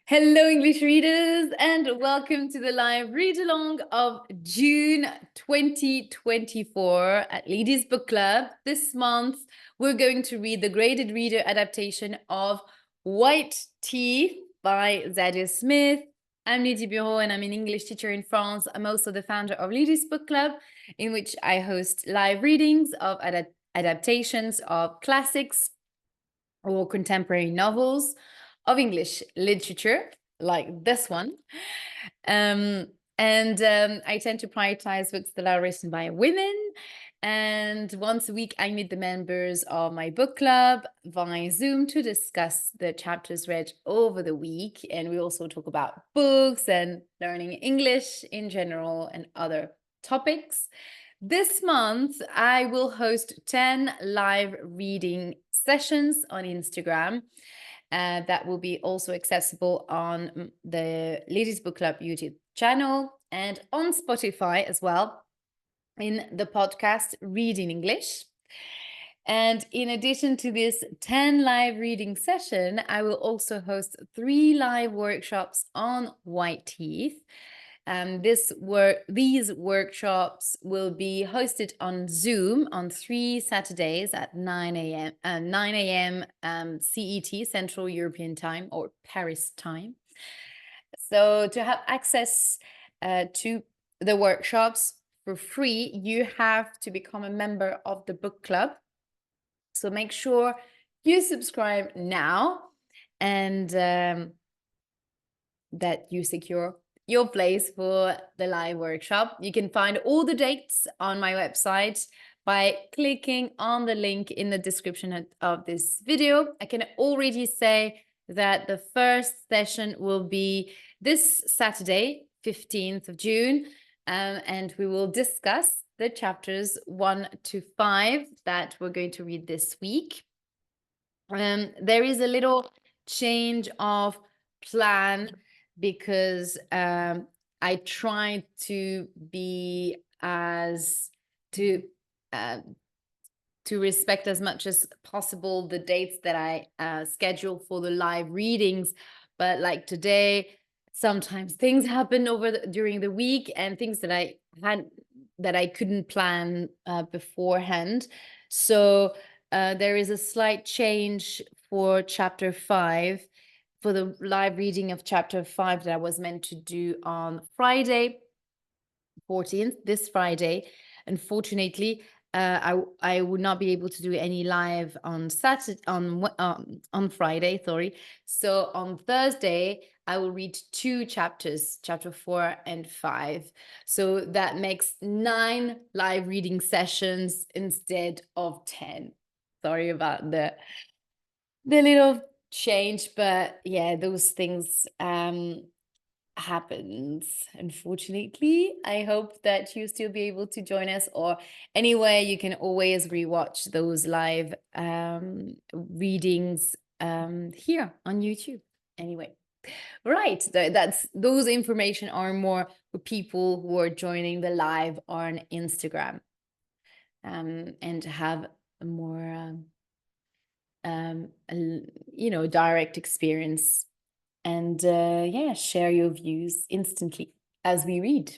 Hello, English readers, and welcome to the live read-along of June 2024 at Lydie's Book Club. This month, we're going to read the graded reader adaptation of White Teeth by Zadie Smith. I'm Lydie Bureau, and I'm an English teacher in France. I'm also the founder of Lydie's Book Club, in which I host live readings of adaptations of classics or contemporary novels of English literature, like this one. I tend to prioritize books that are written by women. And once a week, I meet the members of my book club via Zoom to discuss the chapters read over the week. And we also talk about books and learning English in general and other topics. This month, I will host 10 live reading sessions on Instagram. That will be also accessible on the Ladies Book Club YouTube channel and on Spotify as well in the podcast Reading English. And in addition to this 10 live reading session, I will also host 3 live workshops on White Teeth. These workshops will be hosted on Zoom on 3 Saturdays at 9 a.m. CET, Central European Time, or Paris time. So to have access to the workshops for free, you have to become a member of the book club. So make sure you subscribe now and that you secure your place for the live workshop. You can find all the dates on my website by clicking on the link in the description of this video. I can already say that the first session will be this Saturday, 15th of June, and we will discuss the chapters 1 to 5 that we're going to read this week. There is a little change of plan because I try to be to respect as much as possible the dates that I schedule for the live readings. But like today, sometimes things happen during the week and things that I couldn't plan beforehand. So there is a slight change for chapter 5, for the live reading of chapter 5 that I was meant to do on Friday, 14th, this Friday. Unfortunately, I would not be able to do any live on Friday, sorry. So on Thursday, I will read 2 chapters, chapter 4 and 5. So that makes 9 live reading sessions instead of 10. Sorry about the little change, but yeah, those things happens, unfortunately. I hope that you still be able to join us, or anyway, you can always rewatch those live readings here on YouTube. Anyway, right, those information are more for people who are joining the live on Instagram and have a more direct experience and share your views instantly as we read.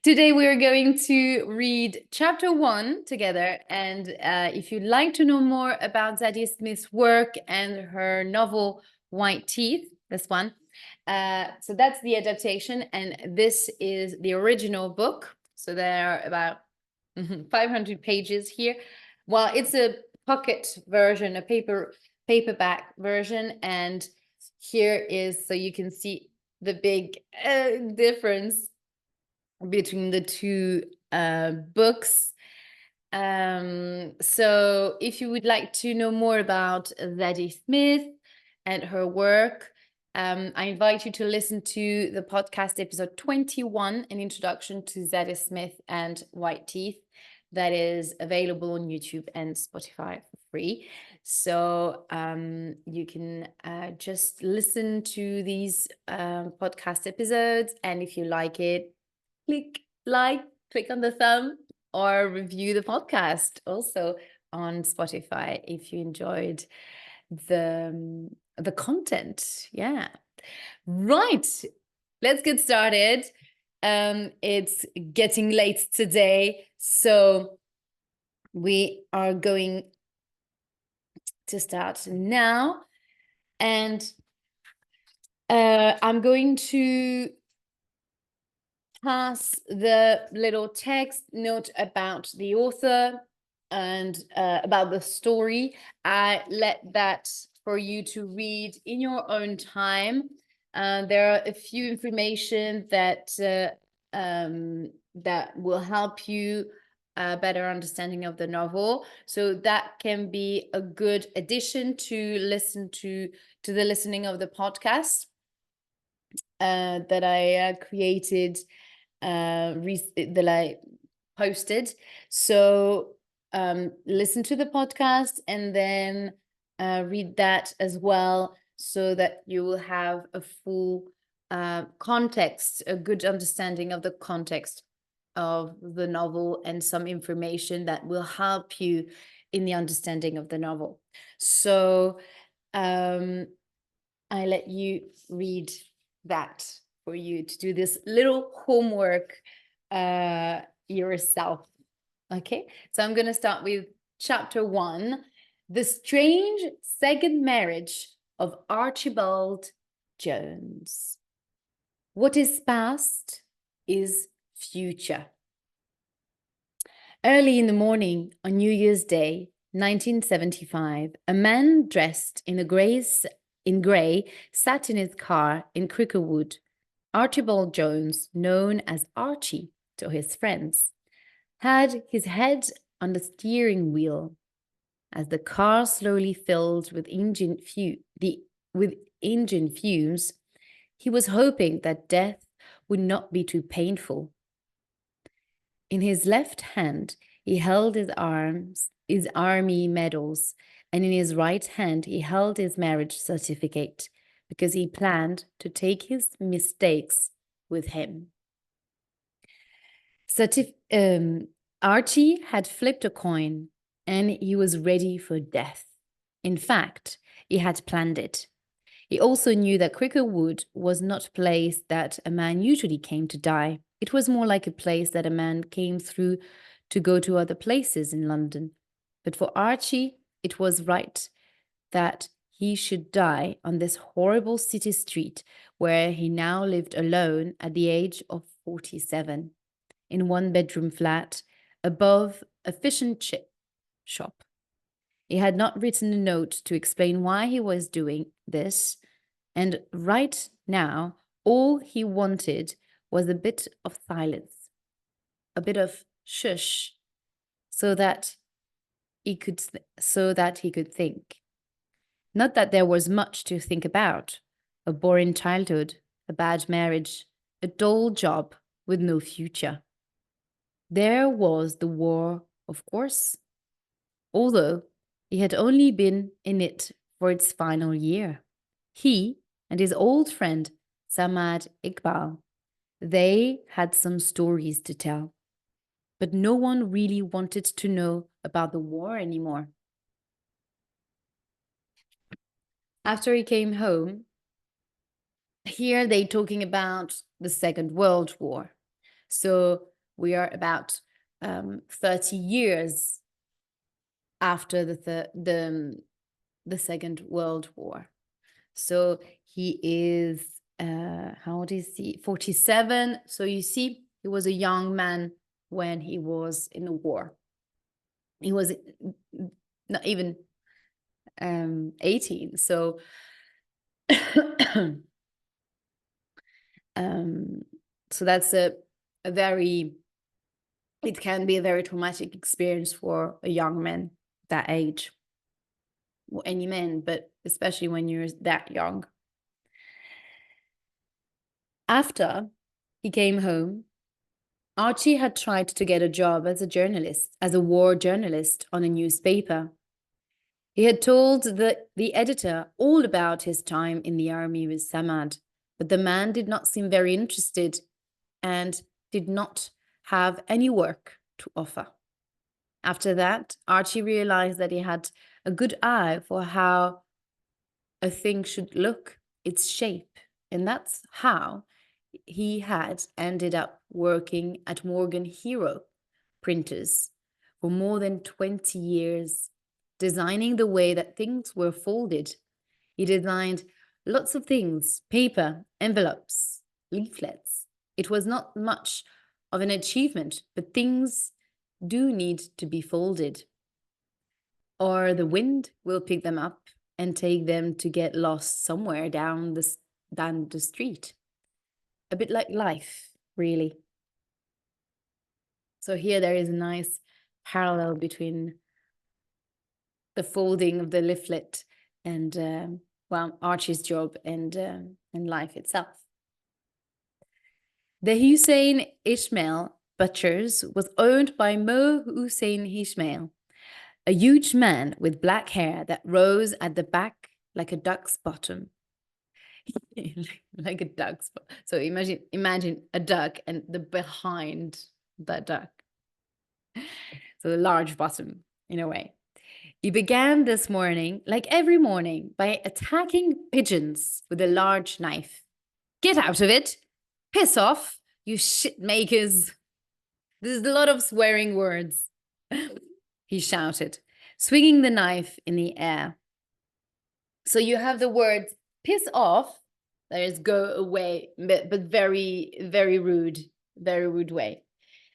Today we are going to read chapter 1 together, and if you'd like to know more about Zadie Smith's work and her novel White Teeth, this one, so that's the adaptation, and this is the original book. So there are about 500 pages here. Well, it's a pocket version, a paperback version, and here is, so you can see the big difference between the 2 books. So if you would like to know more about Zadie Smith and her work, I invite you to listen to the podcast episode 21, an introduction to Zadie Smith and White Teeth, that is available on YouTube and Spotify for free. So you can just listen to these podcast episodes, and if you like it, click on the thumb, or review the podcast also on Spotify if you enjoyed the content. Yeah. Right, let's get started. It's getting late today, so we are going to start now. And I'm going to pass the little text note about the author and about the story. I let that for you to read in your own time. There are a few information that that will help you a better understanding of the novel. So that can be a good addition to listen to the listening of the podcast that I created, that I posted. So listen to the podcast and then read that as well, so that you will have a full context, a good understanding of the context of the novel, and some information that will help you in the understanding of the novel. So I let you read that for you to do this little homework yourself. Okay, so I'm going to start with chapter 1, The Strange Second Marriage of Archibald Jones. What is past is future. Early in the morning on New Year's Day, 1975, a man dressed in grey sat in his car in Crickerwood. Archibald Jones, known as Archie to his friends, had his head on the steering wheel. As the car slowly filled with engine fumes, he was hoping that death would not be too painful. In his left hand, he held his army medals, and in his right hand, he held his marriage certificate, because he planned to take his mistakes with him. Archie had flipped a coin, and he was ready for death. In fact, he had planned it. He also knew that Crickerwood was not a place that a man usually came to die. It was more like a place that a man came through to go to other places in London. But for Archie, it was right that he should die on this horrible city street where he now lived alone at the age of 47, in one-bedroom flat above a fish and chip shop. He had not written a note to explain why he was doing this, and right now, all he wanted was a bit of silence, a bit of shush, so that he could think. Not that there was much to think about: a boring childhood, a bad marriage, a dull job with no future. There was the war, of course, although he had only been in it for its final year. He and his old friend Samad Iqbal, they had some stories to tell, but no one really wanted to know about the war anymore. After he came home, here they talking about the Second World War. So we are about 30 years after the Second World War. So he is, how old is he? 47. So you see, he was a young man when he was in the war. He was not even 18. So so that's a very, it can be a very traumatic experience for a young man that age, or any man, but especially when you're that young. After he came home, Archie had tried to get a job as a journalist, as a war journalist on a newspaper. He had told the editor all about his time in the army with Samad, but the man did not seem very interested and did not have any work to offer. After that, Archie realized that he had a good eye for how a thing should look, its shape, And that's how he had ended up working at Morgan Hero printers for more than 20 years, designing the way that things were folded. He designed lots of things: paper, envelopes, leaflets. It was not much of an achievement, but things do need to be folded, or the wind will pick them up and take them to get lost somewhere down the street. A bit like life, really. So here there is a nice parallel between the folding of the leaflet and well, Archie's job and life itself. The Hussein Ishmael Butchers was owned by Mo Hussein Ishmael, a huge man with black hair that rose at the back like a duck's bottom. Like a duck's bottom. So imagine a duck and the behind the duck. So a large bottom, in a way. He began this morning, like every morning, by attacking pigeons with a large knife. Get out of it! Piss off, you shit makers! There's a lot of swearing words. He shouted, swinging the knife in the air. So you have the words piss off, that is go away, but very, very rude way.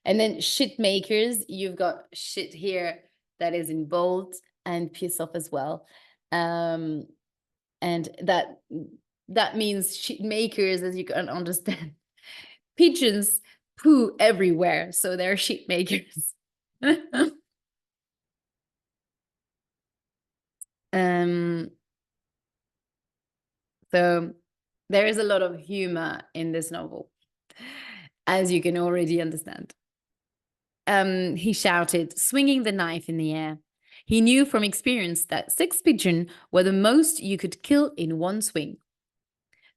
And then shit makers, you've got shit here that is in bold and piss off as well. And that means shit makers, as you can understand. Pigeons poo everywhere, so they're shit makers. So there is a lot of humor in this novel, as you can already understand. He shouted, swinging the knife in the air. He knew from experience that 6 pigeons were the most you could kill in one swing.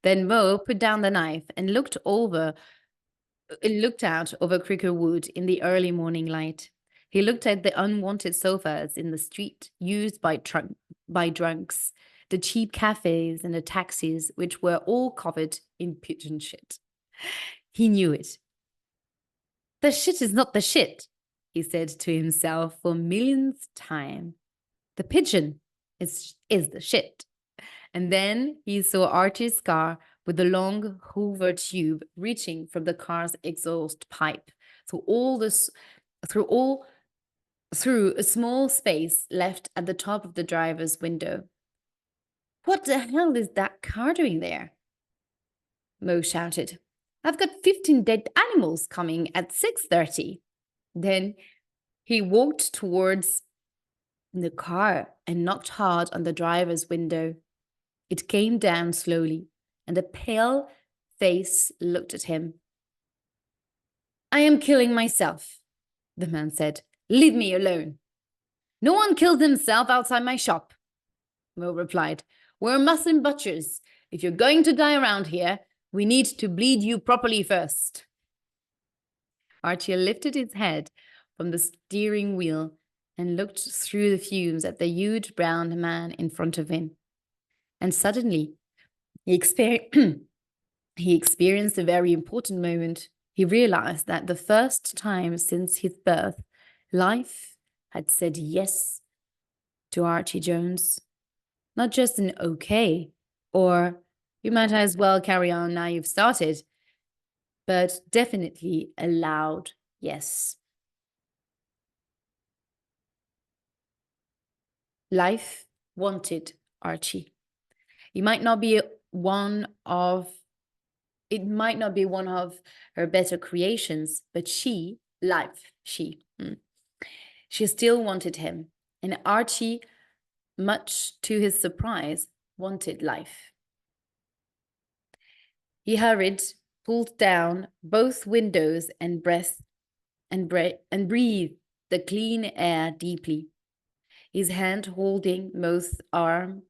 Then Mo put down the knife and looked out over Cricker Wood in the early morning light. He looked at the unwanted sofas in the street used by drunks, the cheap cafes and the taxis, which were all covered in pigeon shit. He knew it. The shit is not the shit, he said to himself for millionth time. The pigeon is the shit. And then he saw Archie's car with the long Hoover tube reaching from the car's exhaust pipe through a small space left at the top of the driver's window. What the hell is that car doing there? Mo shouted. I've got 15 dead animals coming at 6:30. Then he walked towards the car and knocked hard on the driver's window. It came down slowly, and a pale face looked at him. I am killing myself, the man said. Leave me alone. No one kills himself outside my shop, Mo replied. We're Muslim butchers. If you're going to die around here, we need to bleed you properly first. Archie lifted his head from the steering wheel and looked through the fumes at the huge brown man in front of him. And suddenly, he experienced a very important moment. He realized that the first time since his birth, life had said yes to Archie Jones. Not just an okay, or you might as well carry on now you've started, but definitely a loud yes. Life wanted Archie. It might not be one of her better creations, but she still wanted him. And Archie, much to his surprise, wanted life. He hurried, pulled down both windows and breathed the clean air deeply, his hand holding Mo's arm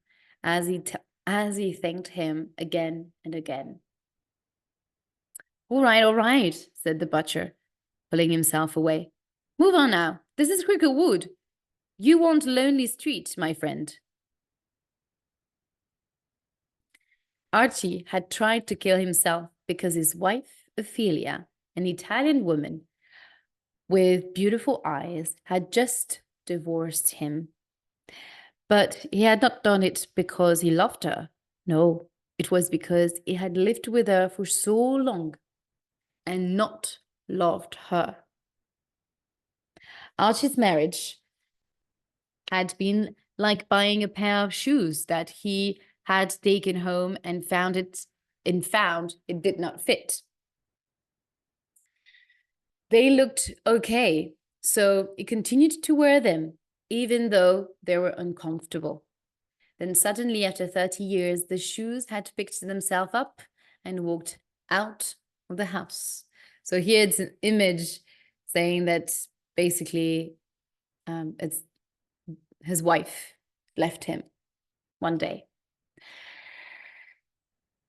as he thanked him again and again. All right, said the butcher, pulling himself away. Move on now. This is Cricket Wood. You want Lonely Street, my friend. Archie had tried to kill himself because his wife, Ophelia, an Italian woman with beautiful eyes, had just divorced him. But he had not done it because he loved her. No, it was because he had lived with her for so long and not loved her. Archie's marriage had been like buying a pair of shoes that he had taken home and found it did not fit. They looked okay, so he continued to wear them, even though they were uncomfortable. Then suddenly, after 30 years, the shoes had picked themselves up and walked out of the house. So here it's an image saying that basically it's his wife left him one day.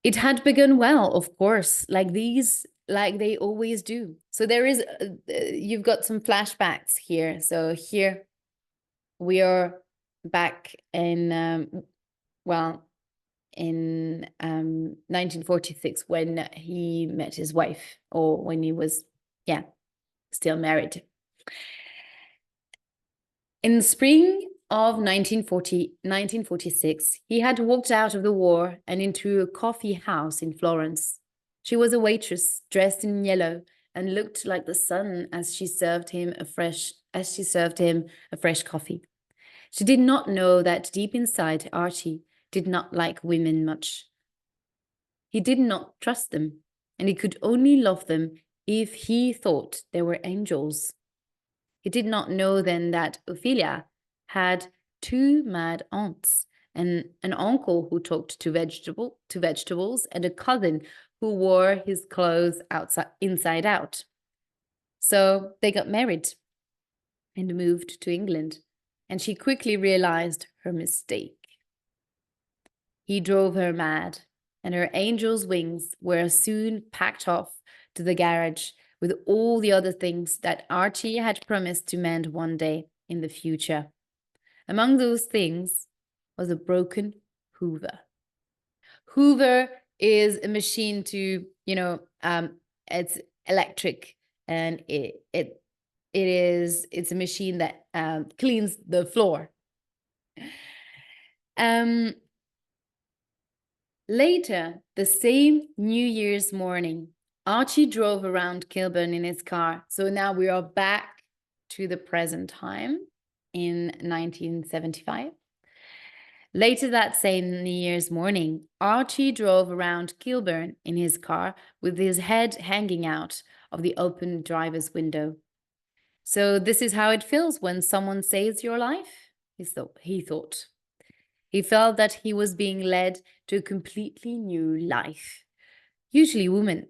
It had begun well, of course, like they always do. So there is, you've got some flashbacks here. So here we are back in, in 1946 when he met his wife, or when he was, still married. In the spring of 1946, he had walked out of the war and into a coffee house in Florence. She was a waitress dressed in yellow and looked like the sun as she served him a fresh coffee. She did not know that deep inside, Archie did not like women much. He did not trust them, and he could only love them if he thought they were angels. He did not know then that Ophelia had two mad aunts, and an uncle who talked to vegetables, and a cousin who wore his clothes inside out. So they got married and moved to England, and she quickly realized her mistake. He drove her mad, and her angel's wings were soon packed off to the garage with all the other things that Archie had promised to mend one day in the future. Among those things was a broken Hoover. Hoover is a machine to, it's electric, and it's a machine that cleans the floor. Later, the same New Year's morning, Archie drove around Kilburn in his car. So now we are back to the present time in 1975. Later that same New Year's morning, Archie drove around Kilburn in his car with his head hanging out of the open driver's window. So this is how it feels when someone saves your life, he thought. He felt that he was being led to a completely new life. Usually women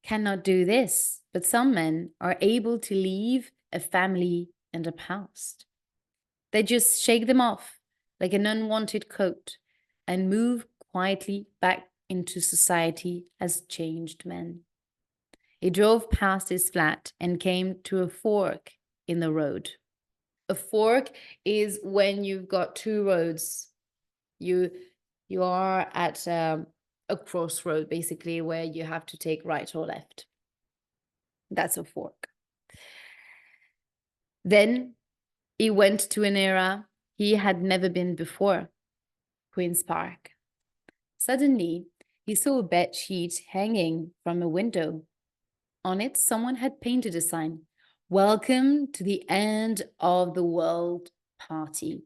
cannot do this, but some men are able to leave a family and a past. They just shake them off like an unwanted coat and move quietly back into society as changed men. He drove past his flat and came to a fork in the road. A fork is when you've got two roads. You are at a crossroad, basically, where you have to take right or left. That's a fork. Then he went to an era he had never been before, Queen's Park. Suddenly, he saw a bed sheet hanging from a window. On it, someone had painted a sign, "Welcome to the end of the world party."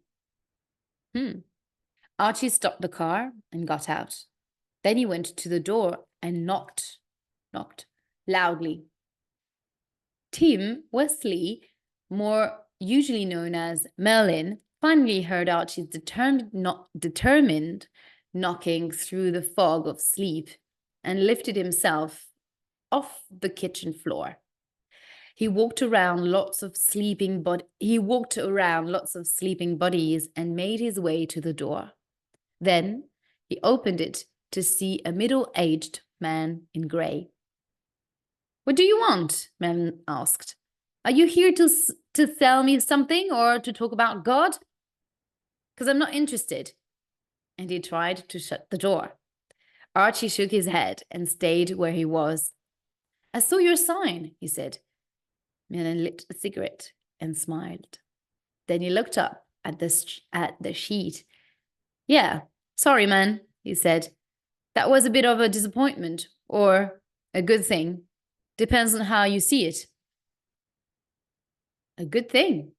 Archie stopped the car and got out. Then he went to the door and knocked loudly. Tim Wesley, more usually known as Merlin, finally heard Archie's determined knocking through the fog of sleep and lifted himself off the kitchen floor. He walked around lots of sleeping bodies and made his way to the door. Then he opened it to see a middle-aged man in grey. "What do you want?" Merlin asked. "Are you here to sell me something or to talk about God? Because I'm not interested." and he tried to shut the door. Archie shook his head and stayed where he was. I saw your sign, he said. Merlin lit a cigarette and smiled. Then he looked up at the sheet. Yeah, sorry, man, he said. That was a bit of a disappointment, or a good thing. Depends on how you see it. A good thing,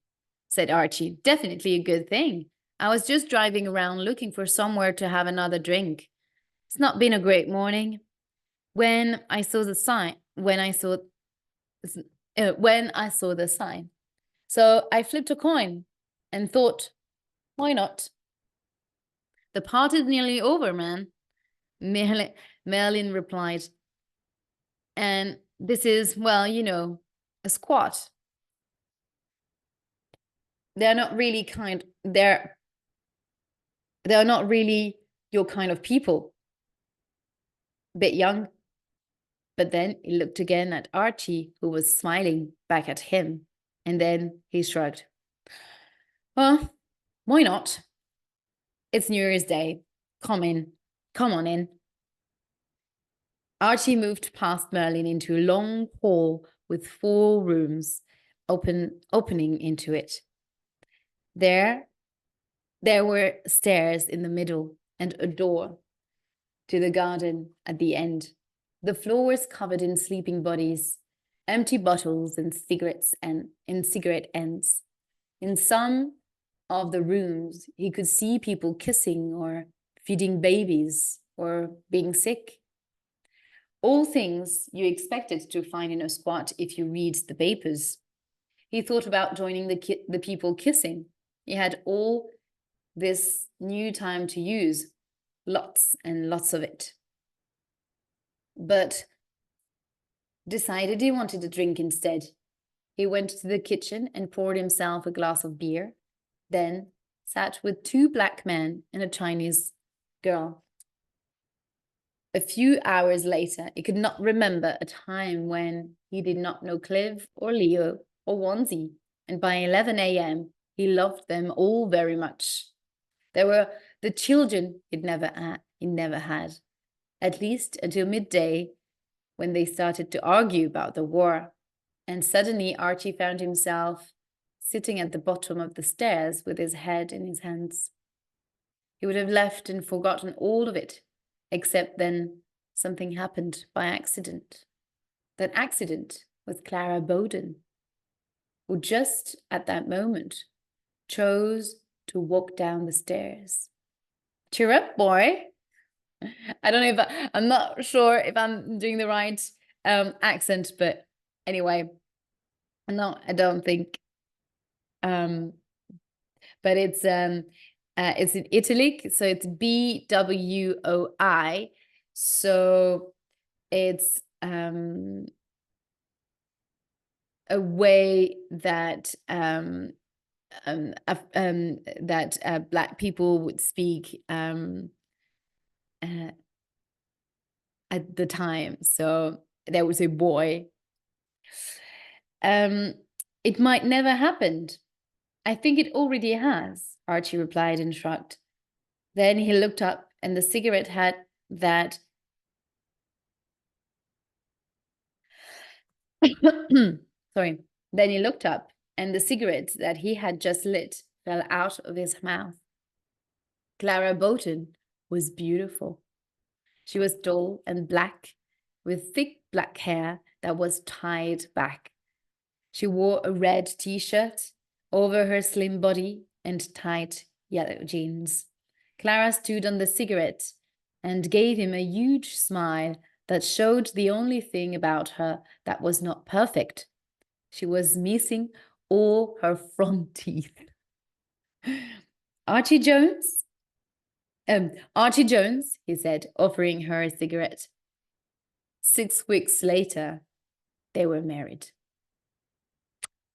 said Archie. Definitely a good thing. I was just driving around looking for somewhere to have another drink. It's not been a great morning. When I saw the sign. So I flipped a coin and thought, why not? The party's nearly over, man, Merlin replied. And this is, well, you know, a squat. They're not really they're not really your kind of people. Bit young. But then he looked again at Archie, who was smiling back at him, and then he shrugged. Well, why not? It's New Year's Day. Come on in. Archie moved past Merlin into a long hall with 4 rooms opening into it. There were stairs in the middle and a door to the garden at the end. The floor was covered in sleeping bodies, empty bottles and cigarette ends. In some of the rooms, he could see people kissing or feeding babies or being sick. All things you expected to find in a squat if you read the papers. He thought about joining the people kissing. He had all this new time to use, lots and lots of it. But decided he wanted a drink instead. He went to the kitchen and poured himself a glass of beer, then sat with 2 black men and a Chinese girl. A few hours later, he could not remember a time when he did not know Clive or Leo or Wanzi, and by 11 a.m., he loved them all very much. There were the children he never had, at least until midday, when they started to argue about the war. And suddenly Archie found himself sitting at the bottom of the stairs with his head in his hands. He would have left and forgotten all of it, except then something happened by accident. That accident was Clara Bowden, who just at that moment chose to walk down the stairs. Cheer up, boy. I don't know if I'm not sure if I'm doing the right accent, but anyway, no, I don't think. But it's in italic, so it's BWOI. So it's a way that Black people would speak at the time. So there was a boy. It might never happened. I think it already has, Archie replied and shrugged. Then he looked up and the cigarette had that sorry. Then he looked up and the cigarette that he had just lit fell out of his mouth. Clara Bowden was beautiful. She was tall and black, with thick black hair that was tied back. She wore a red t-shirt over her slim body and tight yellow jeans. Clara stood on the cigarette and gave him a huge smile that showed the only thing about her that was not perfect. She was missing all her front teeth. Archie Jones, he said, offering her a cigarette. 6 weeks later, they were married.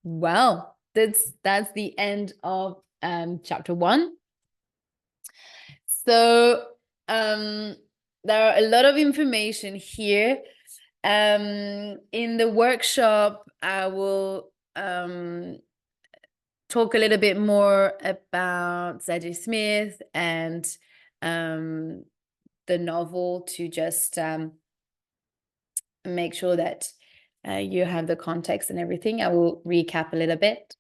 Well, that's the end of chapter 1. So there are a lot of information here. In the workshop, I will talk a little bit more about Zadie Smith and the novel to just make sure that you have the context and everything. I will recap a little bit,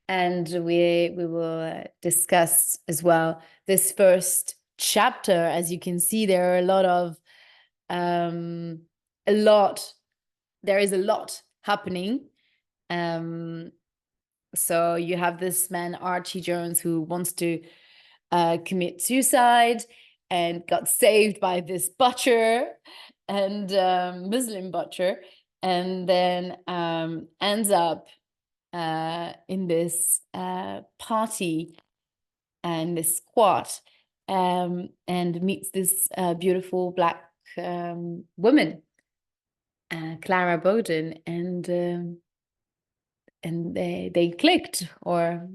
and we will discuss as well this first chapter. As you can see, there are a lot of there is a lot happening. So you have this man, Archie Jones, who wants to commit suicide and got saved by this butcher and Muslim butcher, and then ends up in this party and this squat, and meets this beautiful Black woman, Clara Bowden, and they clicked, or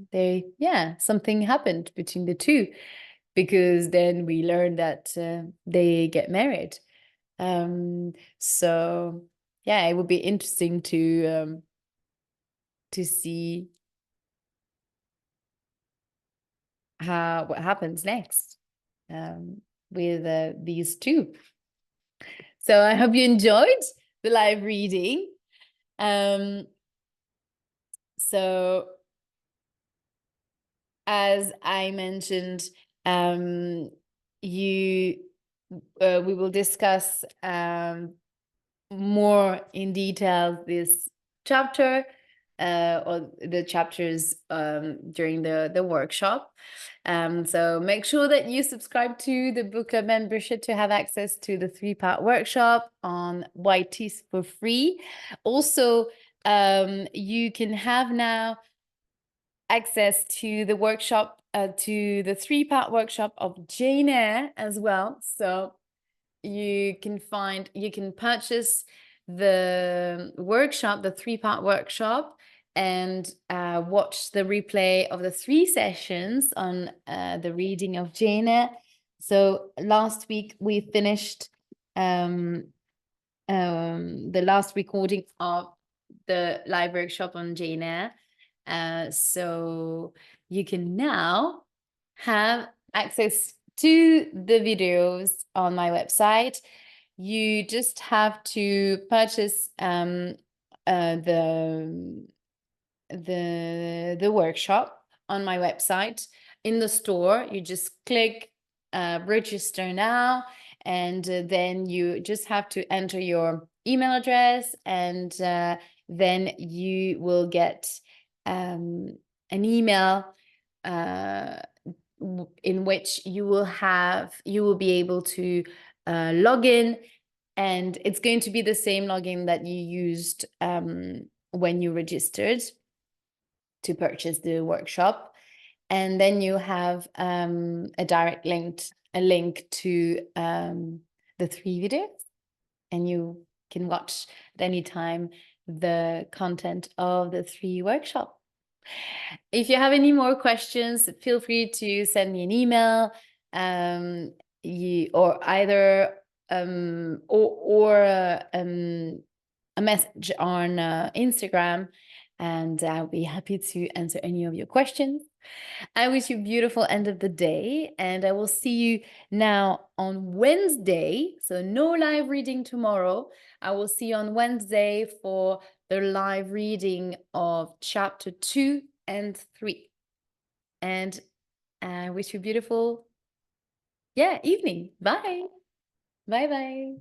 something happened between the two, because then we learned that they get married. So yeah, it would be interesting to see what happens next with these two. So I hope you enjoyed the live reading. So as I mentioned, we will discuss more in detail this chapter or the chapters during the workshop. So make sure that you subscribe to the book club membership to have access to the 3-part workshop on white teeth for free. Also, you can have now access to the workshop, to the 3-part workshop of Jane Eyre as well. So you can purchase the workshop, the 3-part workshop, and watch the replay of the 3 sessions on the reading of Jane Eyre. So last week we finished the last recording of the live workshop on Jane Eyre. So you can now have access to the videos on my website. You just have to purchase the workshop on my website. In the store, you just click register now, and then you just have to enter your email address, and then you will get an email in which you will be able to log in, and it's going to be the same login that you used when you registered to purchase the workshop. And then you have a direct link to the 3 videos, and you can watch at any time the content of the 3 workshops. If you have any more questions, feel free to send me an email, or either a message on Instagram, and I'll be happy to answer any of your questions. I wish you a beautiful end of the day, and I will see you now on Wednesday. So no live reading tomorrow. I will see you on Wednesday for the live reading of chapter 2 and 3. And I wish you a beautiful evening. Bye. Bye-bye.